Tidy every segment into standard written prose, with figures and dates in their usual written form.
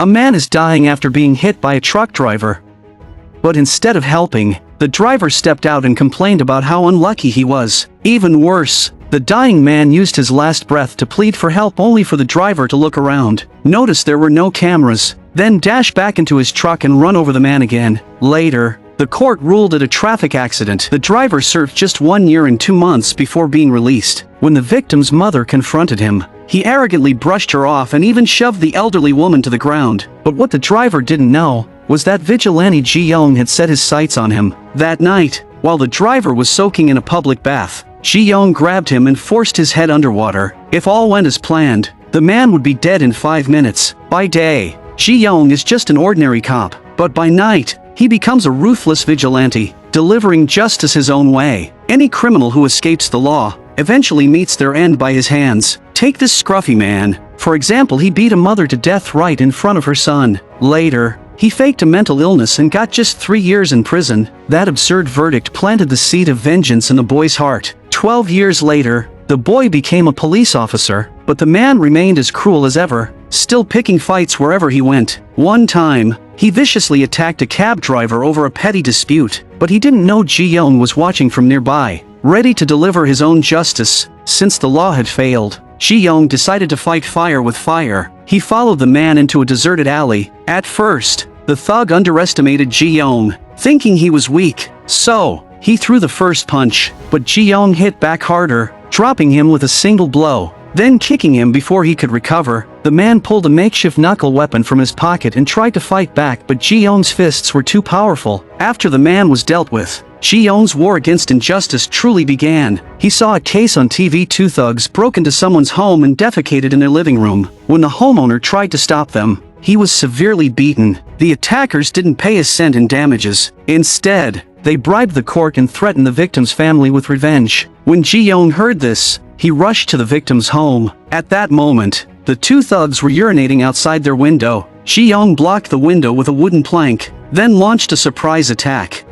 A man is dying after being hit by a truck driver. But instead of helping, the driver stepped out and complained about how unlucky he was. Even worse, the dying man used his last breath to plead for help only for the driver to look around, notice there were no cameras, then dash back into his truck and run over the man again. Later, the court ruled it a traffic accident. The driver served just 1 year and 2 months before being released. When the victim's mother confronted him, he arrogantly brushed her off and even shoved the elderly woman to the ground. But what the driver didn't know was that vigilante Ji-yong had set his sights on him. That night, while the driver was soaking in a public bath, Ji-yong grabbed him and forced his head underwater. If all went as planned, the man would be dead in 5 minutes. By day, Ji-yong is just an ordinary cop, but by night, he becomes a ruthless vigilante, delivering justice his own way. Any criminal who escapes the law eventually meets their end by his hands. Take this scruffy man. For example, he beat a mother to death right in front of her son. Later, he faked a mental illness and got just 3 years in prison. That absurd verdict planted the seed of vengeance in the boy's heart. 12 years later, the boy became a police officer, but the man remained as cruel as ever, still picking fights wherever he went. One time, he viciously attacked a cab driver over a petty dispute, but he didn't know Ji-yong was watching from nearby, ready to deliver his own justice. Since the law had failed, Ji-yong decided to fight fire with fire. He followed the man into a deserted alley. At first, the thug underestimated Ji-yong, thinking he was weak, so he threw the first punch, but Ji-yong hit back harder, dropping him with a single blow, then kicking him before he could recover. The man pulled a makeshift knuckle weapon from his pocket and tried to fight back, but Ji-yong's fists were too powerful. After the man was dealt with, Ji-yong's war against injustice truly began. He saw a case on TV. 2 thugs broke into someone's home and defecated in their living room. When the homeowner tried to stop them, he was severely beaten. The attackers didn't pay a cent in damages. Instead, they bribed the court and threatened the victim's family with revenge. When Ji-yong heard this, he rushed to the victim's home. At that moment, the 2 thugs were urinating outside their window. Ji-yong blocked the window with a wooden plank, then launched a surprise attack.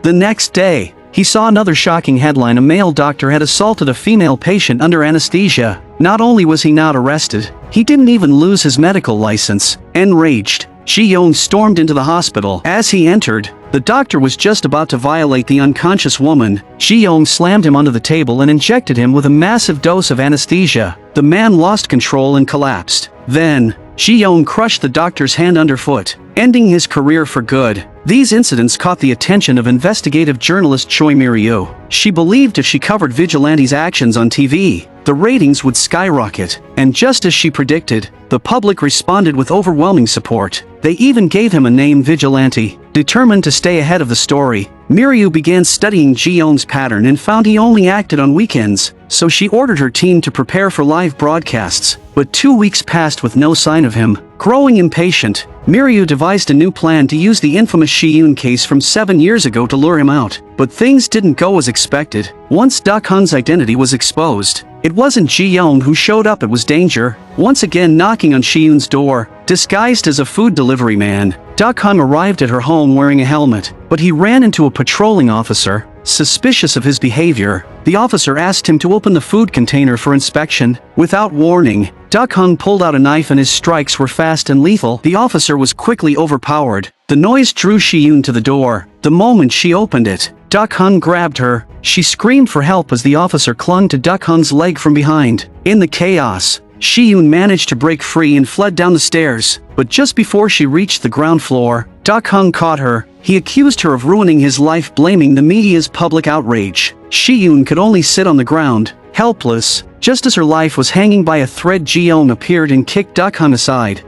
The next day, he saw another shocking headline: a male doctor had assaulted a female patient under anesthesia. Not only was he not arrested, he didn't even lose his medical license. Enraged, Ji-yong stormed into the hospital. As he entered, the doctor was just about to violate the unconscious woman. Ji-yong slammed him onto the table and injected him with a massive dose of anesthesia. The man lost control and collapsed. Then, Ji-yong crushed the doctor's hand underfoot, ending his career for good. These incidents caught the attention of investigative journalist Choi Mi-ryu. She believed if she covered Vigilante's actions on TV, the ratings would skyrocket. And just as she predicted, the public responded with overwhelming support. They even gave him a name, Vigilante. Determined to stay ahead of the story, Mi-ryu began studying Ji-yong's pattern and found he only acted on weekends, so she ordered her team to prepare for live broadcasts. But 2 weeks passed with no sign of him. Growing impatient, Mi-ryu devised a new plan to use the infamous Ji-yong case from 7 years ago to lure him out. But things didn't go as expected. Once Dak-hun's identity was exposed, it wasn't Ji-yong who showed up, it was Danger, once again knocking on Ji-yong's door. Disguised as a food delivery man, Dak-hun arrived at her home wearing a helmet, but he ran into a patrolling officer. Suspicious of his behavior, the officer asked him to open the food container for inspection. Without warning, Dak-hun pulled out a knife and his strikes were fast and lethal. The officer was quickly overpowered. The noise drew Ji-yong to the door. The moment she opened it, Dak-hun grabbed her. She screamed for help as the officer clung to Dak-hun's leg from behind. In the chaos, Ji-yong managed to break free and fled down the stairs, but just before she reached the ground floor, Dak-hun caught her. He accused her of ruining his life, blaming the media's public outrage. Ji-yong could only sit on the ground, helpless. Just as her life was hanging by a thread, Ji-yong appeared and kicked Dak-hun aside.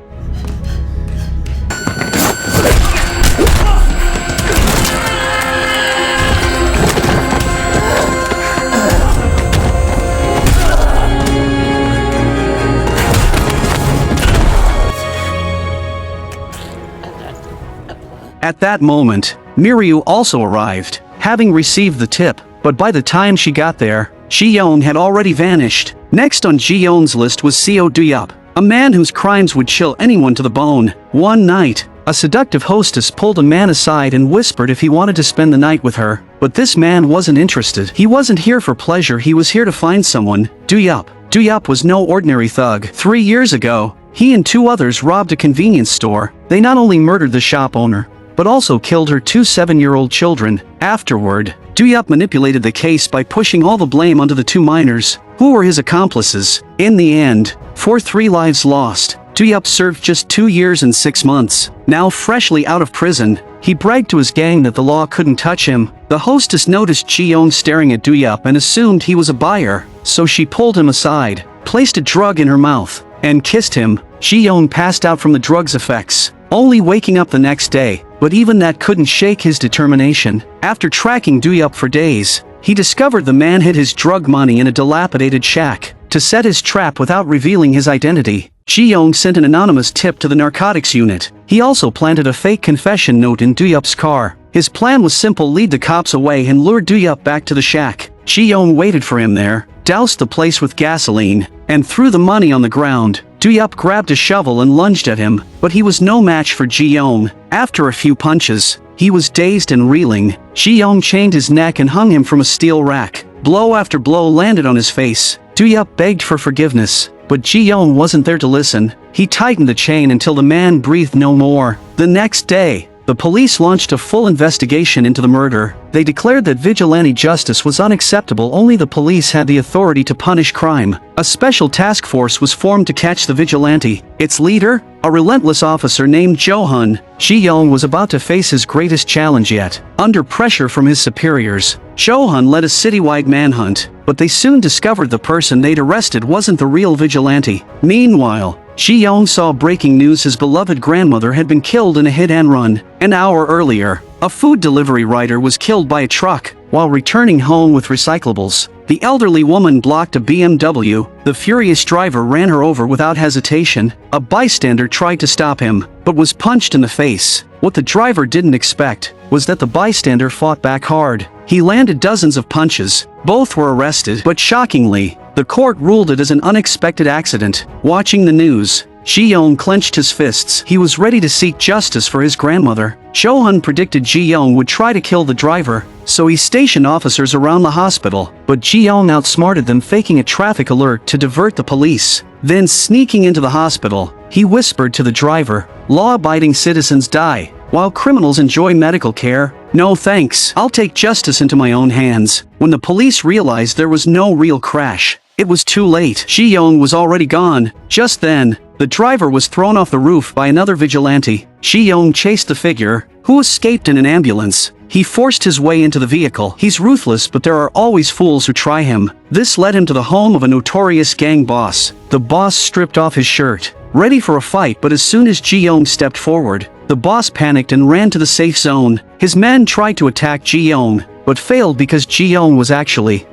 At that moment, Mi-ryu also arrived, having received the tip, but by the time she got there, Ji-yong had already vanished. Next on Ji-yong's list was Seo Do-yup, a man whose crimes would chill anyone to the bone. One night, A seductive hostess pulled a man aside and whispered if he wanted to spend the night with her, but this man wasn't interested. He wasn't here for pleasure, he was here to find someone. Du-yup. Du-yup was no ordinary thug. 3 years ago, he and 2 others robbed a convenience store. They not only murdered the shop owner, but also killed her 2 7-year-old children. Afterward, Du-yup manipulated the case by pushing all the blame onto the 2 minors, who were his accomplices. In the end, for 3 lives lost, Du-yup served just 2 years and 6 months. Now freshly out of prison, he bragged to his gang that the law couldn't touch him. The hostess noticed Ji-yong staring at Du-yup and assumed he was a buyer, so she pulled him aside, placed a drug in her mouth, and kissed him. Ji-yong passed out from the drug's effects, only waking up the next day, but even that couldn't shake his determination. After tracking Du-yup for days, he discovered the man hid his drug money in a dilapidated shack. To set his trap without revealing his identity, Ji-yong sent an anonymous tip to the narcotics unit. He also planted a fake confession note in Du-yup's car. His plan was simple: lead the cops away and lure Du-yup back to the shack. Ji-yong waited for him there, doused the place with gasoline, and threw the money on the ground. Du-yup grabbed a shovel and lunged at him, but he was no match for Ji-yong. After a few punches, he was dazed and reeling. Ji-yong chained his neck and hung him from a steel rack. Blow after blow landed on his face. Du-yup begged for forgiveness, but Ji-yong wasn't there to listen. He tightened the chain until the man breathed no more. The next day, the police launched a full investigation into the murder. They declared that vigilante justice was unacceptable. Only the police had the authority to punish crime. A special task force was formed to catch the vigilante. Its leader, a relentless officer named Jo-hun. Ji-yong was about to face his greatest challenge yet. Under pressure from his superiors, Jo-hun led a citywide manhunt, but they soon discovered the person they'd arrested wasn't the real vigilante. Meanwhile, Ji-yong saw breaking news: his beloved grandmother had been killed in a hit-and-run. An hour earlier, a food delivery rider was killed by a truck while returning home with recyclables. The elderly woman blocked a BMW. The furious driver ran her over without hesitation. A bystander tried to stop him, but was punched in the face. What the driver didn't expect was that the bystander fought back hard. He landed dozens of punches. Both were arrested, but shockingly, the court ruled it as an unexpected accident. Watching the news, Ji-yong clenched his fists. He was ready to seek justice for his grandmother. Jo-hun predicted Ji-yong would try to kill the driver, so he stationed officers around the hospital. But Ji-yong outsmarted them, faking a traffic alert to divert the police. Then sneaking into the hospital, he whispered to the driver, "Law-abiding citizens die, while criminals enjoy medical care. No thanks. I'll take justice into my own hands." When the police realized there was no real crash, it was too late. Ji-yong was already gone. Just then, the driver was thrown off the roof by another vigilante. Ji-yong chased the figure, who escaped in an ambulance. He forced his way into the vehicle. He's ruthless, but there are always fools who try him. This led him to the home of a notorious gang boss. The boss stripped off his shirt, ready for a fight, but as soon as Ji-yong stepped forward, the boss panicked and ran to the safe zone. His men tried to attack Ji-yong, but failed because Ji-yong was actually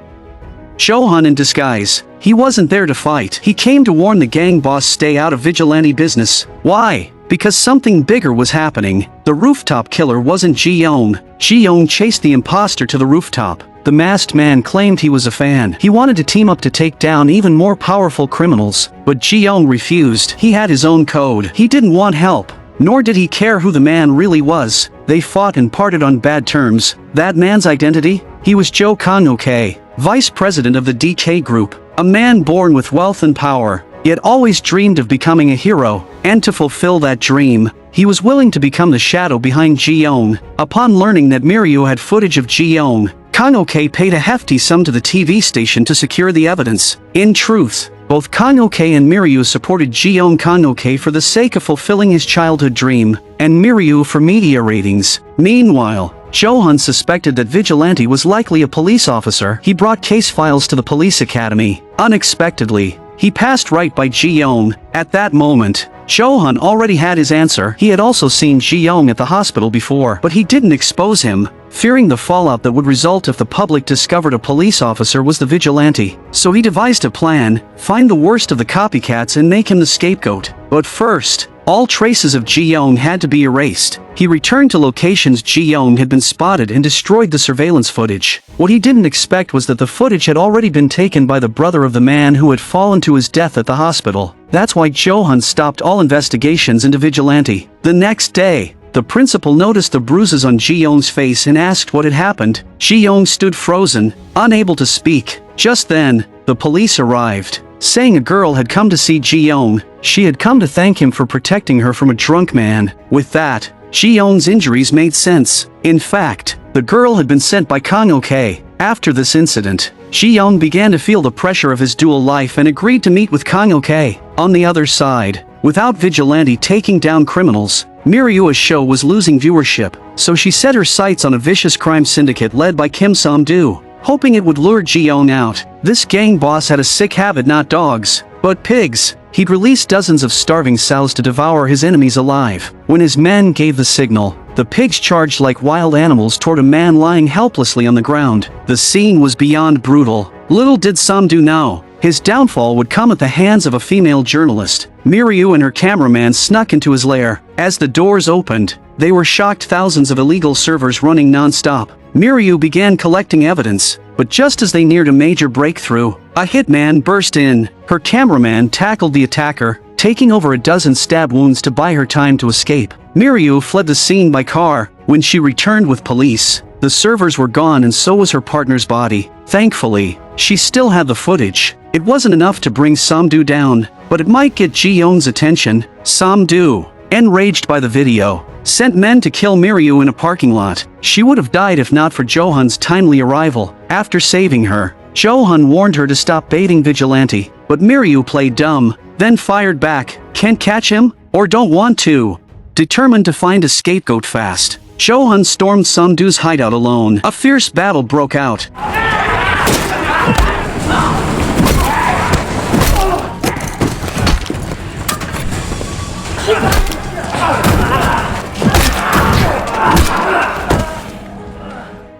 Jo-hun in disguise. He wasn't there to fight. He came to warn the gang boss stay out of vigilante business. Why? Because something bigger was happening. The rooftop killer wasn't Ji-yong. Ji-yong chased the imposter to the rooftop. The masked man claimed he was a fan. He wanted to team up to take down even more powerful criminals, but Ji-yong refused. He had his own code. He didn't want help, nor did he care who the man really was. They fought and parted on bad terms. That man's identity? He was Jo Kang-ok, vice president of the DK Group, a man born with wealth and power, yet always dreamed of becoming a hero. And to fulfill that dream, he was willing to become the shadow behind Ji-yong. Upon learning that Miryu had footage of Ji-yong, Kang-ok paid a hefty sum to the TV station to secure the evidence. In truth, both Kang-ok and Miryu supported Ji-yong. Kang-ok for the sake of fulfilling his childhood dream, and Miryu for media ratings. Meanwhile, Jo-hun suspected that Vigilante was likely a police officer. He brought case files to the police academy. Unexpectedly, he passed right by Ji-yong. At that moment, Jo-hun already had his answer. He had also seen Ji-yong at the hospital before, but he didn't expose him, fearing the fallout that would result if the public discovered a police officer was the vigilante. So he devised a plan: find the worst of the copycats and make him the scapegoat. But first, all traces of Ji-yong had to be erased. He returned to locations Ji-yong had been spotted and destroyed the surveillance footage. What he didn't expect was that the footage had already been taken by the brother of the man who had fallen to his death at the hospital. That's why Jo-hun stopped all investigations into Vigilante. The next day, the principal noticed the bruises on Ji-yong's face and asked what had happened. Ji-yong stood frozen, unable to speak. Just then, the police arrived, saying a girl had come to see Ji-yong. She had come to thank him for protecting her from a drunk man. With that, Ji-yong's injuries made sense. In fact, the girl had been sent by Kang Ok. After this incident, Ji-yong began to feel the pressure of his dual life and agreed to meet with Kang Ok. On the other side, without Vigilante taking down criminals, Miryua's show was losing viewership, so she set her sights on a vicious crime syndicate led by Kim Sam-doo, hoping it would lure Ji-yong out. This gang boss had a sick habit, not dogs, but pigs. He'd release dozens of starving sows to devour his enemies alive. When his men gave the signal, the pigs charged like wild animals toward a man lying helplessly on the ground. The scene was beyond brutal. Little did Sam-doo know, his downfall would come at the hands of a female journalist. Miryu and her cameraman snuck into his lair. As the doors opened, they were shocked. Thousands of illegal servers running non-stop. Miryu began collecting evidence, but just as they neared a major breakthrough, a hitman burst in. Her cameraman tackled the attacker, taking over a dozen stab wounds to buy her time to escape. Miryu fled the scene by car. When she returned with police, the servers were gone and so was her partner's body. Thankfully, she still had the footage. It wasn't enough to bring Sam-doo down, but it might get Ji-yong's attention. Sam-doo, enraged by the video, sent men to kill Miryu in a parking lot. She would have died if not for Jo-hun's timely arrival. After saving her, Jo-hun warned her to stop baiting Vigilante, but Miryu played dumb, then fired back. Can't catch him? Or don't want to? Determined to find a scapegoat fast, Jo-hun stormed Sam-doo's hideout alone. A fierce battle broke out.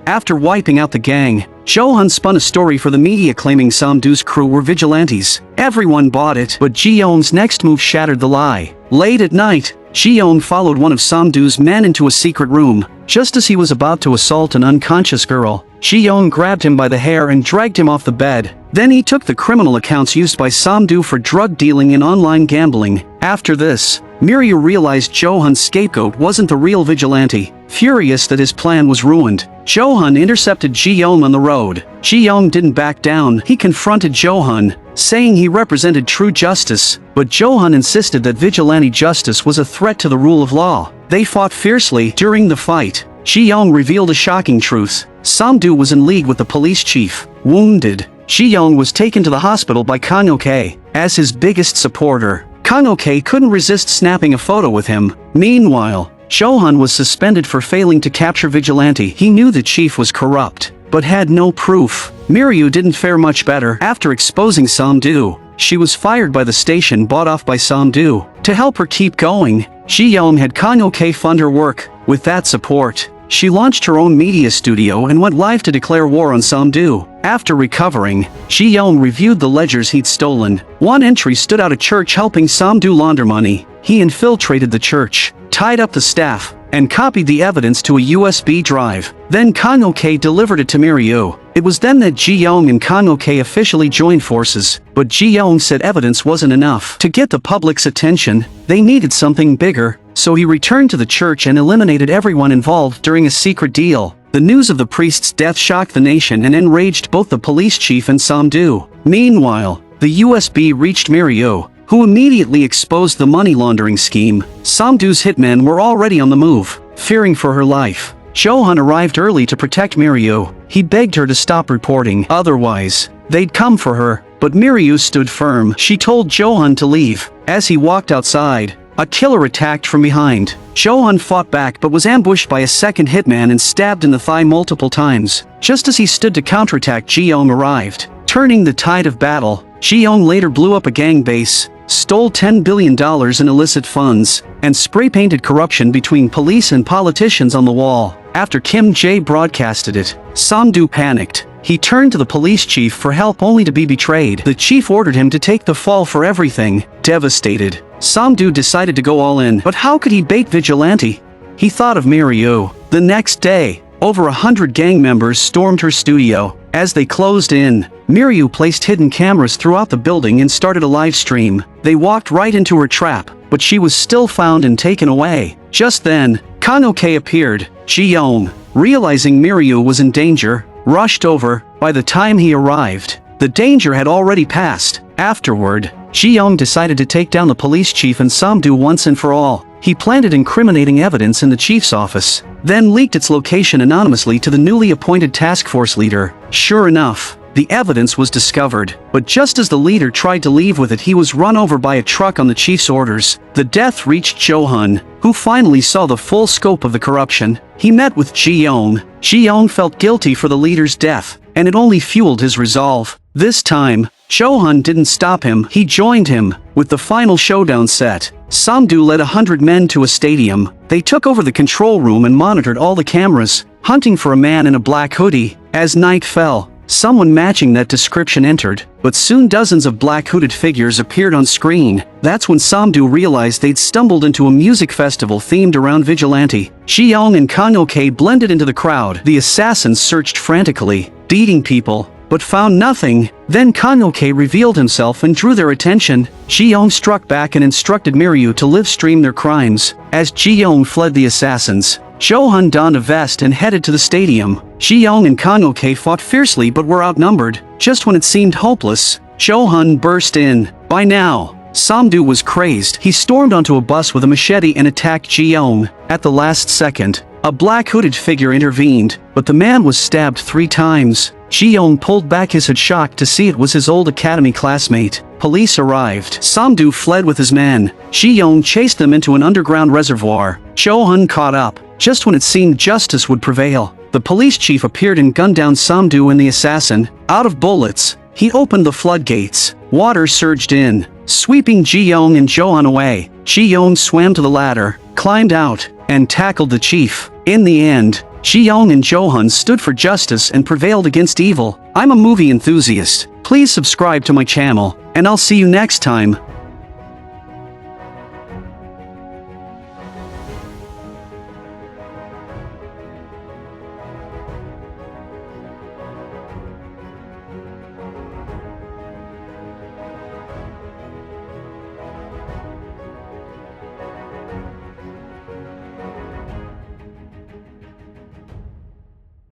After wiping out the gang, Jo-hun spun a story for the media claiming Sam-doo's crew were vigilantes. Everyone bought it, but Ji-yong's next move shattered the lie. Late at night, Ji-yong followed one of Sam-doo's men into a secret room. Just as he was about to assault an unconscious girl, Ji-yong grabbed him by the hair and dragged him off the bed. Then he took the criminal accounts used by Sam-doo for drug dealing and online gambling. After this, Miryu realized Jo-hun's scapegoat wasn't the real Vigilante. Furious that his plan was ruined, Jo-hun intercepted Ji-yong on the road. Ji-yong didn't back down. He confronted Jo-hun, saying he represented true justice, but Jo-hun insisted that vigilante justice was a threat to the rule of law. They fought fiercely. During the fight, Ji-yong revealed a shocking truth. Sam-doo was in league with the police chief. Wounded, Ji-yong was taken to the hospital by Kang Ok. As his biggest supporter, Kang Ok couldn't resist snapping a photo with him. Meanwhile, Jo-hun was suspended for failing to capture Vigilante. He knew the chief was corrupt, but had no proof. Miryu didn't fare much better. After exposing Sam-doo, she was fired by the station bought off by Sam-doo. To help her keep going, Ji-yong had Kang Ok fund her work. With that support, she launched her own media studio and went live to declare war on Sam-doo. After recovering, Ji-yong reviewed the ledgers he'd stolen. One entry stood out: a church helping Sam-doo launder money. He infiltrated the church, tied up the staff, and copied the evidence to a USB drive. Then Kang Ok delivered it to Miryu. It was then that Ji-yong and Kang Ok officially joined forces, but Ji-yong said evidence wasn't enough. To get the public's attention, they needed something bigger, so he returned to the church and eliminated everyone involved during a secret deal. The news of the priest's death shocked the nation and enraged both the police chief and Sam-doo. Meanwhile, the USB reached Miryu, who immediately exposed the money laundering scheme. Sam-doo's hitmen were already on the move. Fearing for her life, Jo-hun arrived early to protect Miryu. He begged her to stop reporting, otherwise, they'd come for her. But Miryu stood firm. She told Jo-hun to leave. As he walked outside, a killer attacked from behind. Jo-hun fought back but was ambushed by a second hitman and stabbed in the thigh multiple times. Just as he stood to counterattack, Ji-yong arrived. Turning the tide of battle, Ji-yong later blew up a gang base, stole $10 billion in illicit funds, and spray-painted corruption between police and politicians on the wall. After Kim Jae broadcasted it, Sam-doo panicked. He turned to the police chief for help only to be betrayed. The chief ordered him to take the fall for everything. Devastated, Sam-doo decided to go all in. But how could he bait Vigilante? He thought of Miryu. The next day, over 100 gang members stormed her studio. As they closed in, Miryu placed hidden cameras throughout the building and started a live stream. They walked right into her trap, but she was still found and taken away. Just then, Kanoke appeared. Ji-yong, realizing Miryu was in danger, rushed over. By the time he arrived, the danger had already passed. Afterward, Ji-yong decided to take down the police chief and Samdu once and for all. He planted incriminating evidence in the chief's office, then leaked its location anonymously to the newly appointed task force leader. Sure enough, the evidence was discovered, but just as the leader tried to leave with it, he was run over by a truck on the chief's orders. The death reached Johan, who finally saw the full scope of the corruption. He met with Ji-yong. Ji-yong felt guilty for the leader's death, and it only fueled his resolve. This time, Johan didn't stop him, he joined him. With the final showdown set, Samdu led 100 men to a stadium. They took over the control room and monitored all the cameras, hunting for a man in a black hoodie. As night fell, someone matching that description entered, but soon dozens of black hooded figures appeared on screen. That's when Samdu realized they'd stumbled into a music festival themed around Vigilante. Ji-yong and Kanoke blended into the crowd. The assassins searched frantically, beating people, but found nothing. Then Kanoke revealed himself and drew their attention. Ji-yong struck back and instructed Miryu to live stream their crimes. As Ji-yong fled the assassins, Johan donned a vest and headed to the stadium. Ji-yong and Kanoke fought fiercely but were outnumbered. Just when it seemed hopeless, Johan burst in. By now, Samdu was crazed. He stormed onto a bus with a machete and attacked Ji-yong. At the last second, a black hooded figure intervened, but the man was stabbed 3 times. Ji-yong pulled back his head, shocked to see it was his old academy classmate. Police arrived. Samdu fled with his men. Ji-yong chased them into an underground reservoir. Johan caught up. Just when it seemed justice would prevail, the police chief appeared and gunned down Samdu and the assassin. Out of bullets, he opened the floodgates. Water surged in, sweeping Ji-yong and Johan away. Ji-yong swam to the ladder, climbed out, and tackled the chief. In the end, Ji-yong and Johan stood for justice and prevailed against evil. I'm a movie enthusiast. Please subscribe to my channel, and I'll see you next time.